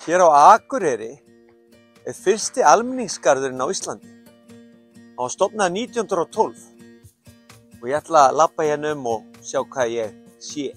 Hér á Akureyri er fyrsti almenningsgarðurinn á Íslandi. Hann var stofnaður 1912 og ég ætla að labba hérna og sjá hvað ég sé.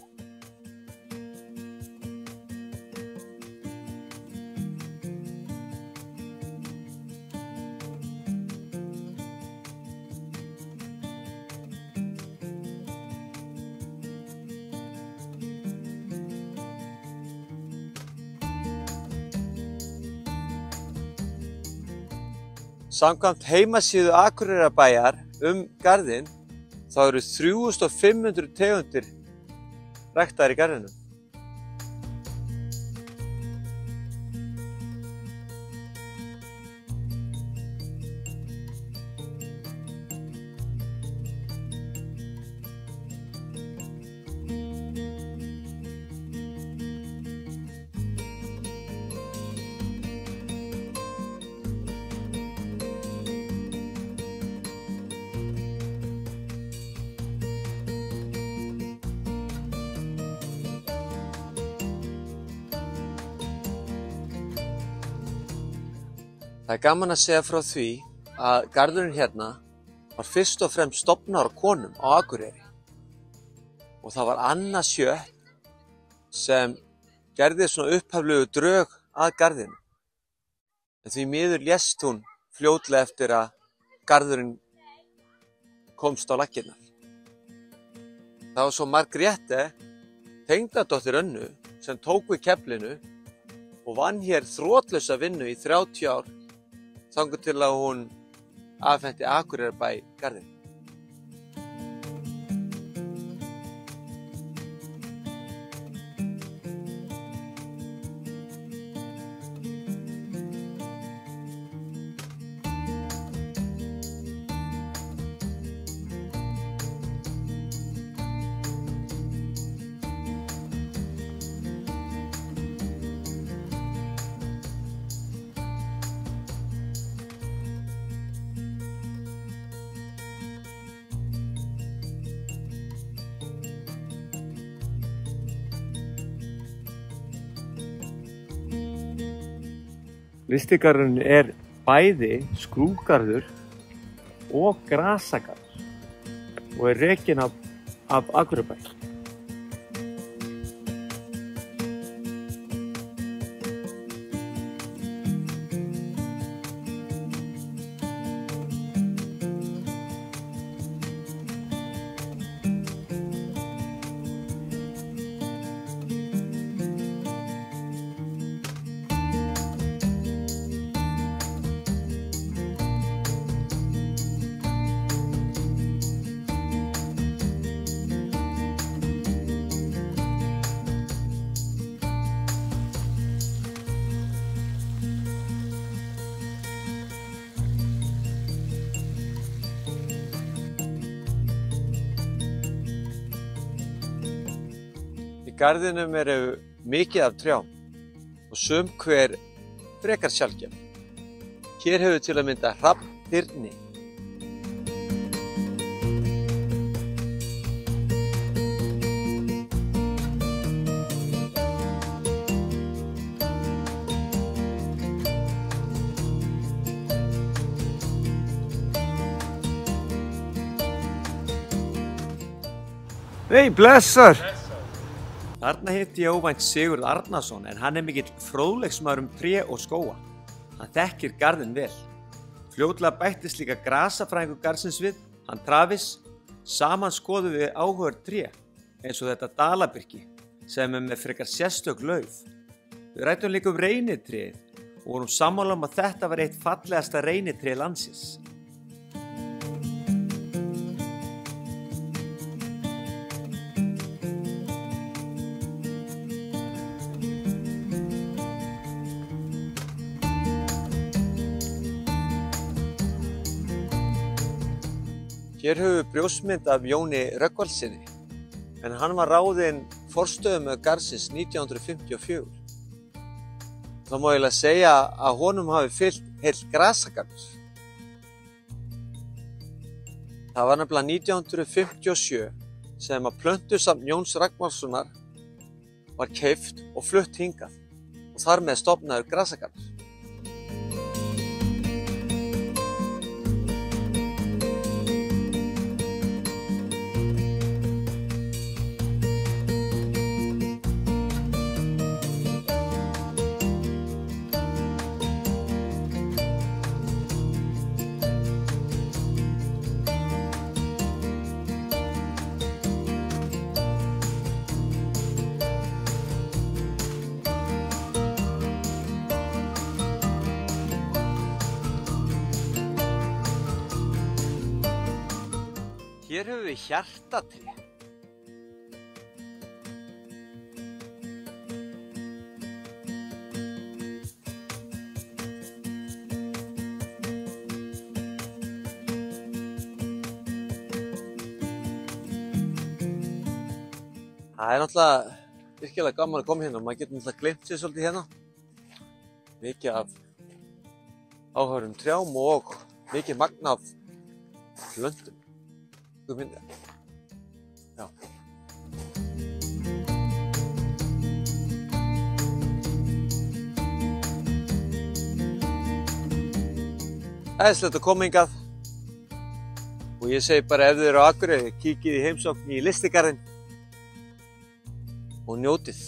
Samkvæmt heimasíðu Akureyrarbæjar garðinn þá eru 3500 tegundir ræktaðar í garðinum. Það er gaman að segja frá því að garðurinn hérna var fyrst og fremst stofnaður af konum á Akureyri. Og það var Anna Schjött sem gerði svona upphaflegu drög að garðinum. En því miður lést hún fljótlega eftir að garðurinn komst á laggirnar. Það var svo Margrete, tengdadóttir Önnu, sem tók við keflinu og vann hér þrotlausa vinnu í 30 ár. Þangað til að hún afhenti Akureyrarbæ garðinn. Lystigarðurinn er bæði skrúðgarður og grasagarður og er rekinn af Akureyrarbæ. Í garðinum eru mikið af trjám og sum hver frekar sjaldgæf. Hér hefur til að mynda hrafnhyrni. Nei, blessar! Þarna hitti ég óvænt Sigurð Arnarsson en hann er mikill fróðleiksmaður tré og skóga. Hann þekkir garðinn vel. Fljótlega bættist líka grasafræðingur garðsins við, hann Travis. Saman skoðum við áhugaverð tré eins og þetta dalabyrki sem er með frekar sérstök lauf. Við ræddum líka reynitréð og vorum sammála að þetta var eitt fallegasta reynitré landsins. Hér höfum við brjóstmynd af Jóni Rögnvaldssyni, en hann var ráðinn forstöðumaður garðsins 1954. Það má eiginlega segja að honum hafi fylgt heill grasagarður. Það var nefnilega 1957 sem að plöntusafn Jóns Rögnvaldssonar var keypt og flutt hingað. og þar með stofnaður grasagarður. Hér höfum við hjartatré. Það er náttúrulega virkilega gaman að koma hérna og maður getur náttúrulega gleymt sér svolítið hérna. Mikið af áhverjum trjám og mikið magn af plöntum. Þú myndi það? Já. Æðislegt að koma hingað og ég segi bara ef þið eru á Akureyri, kíkið í heimsókn í Lystigarðinn og njótið.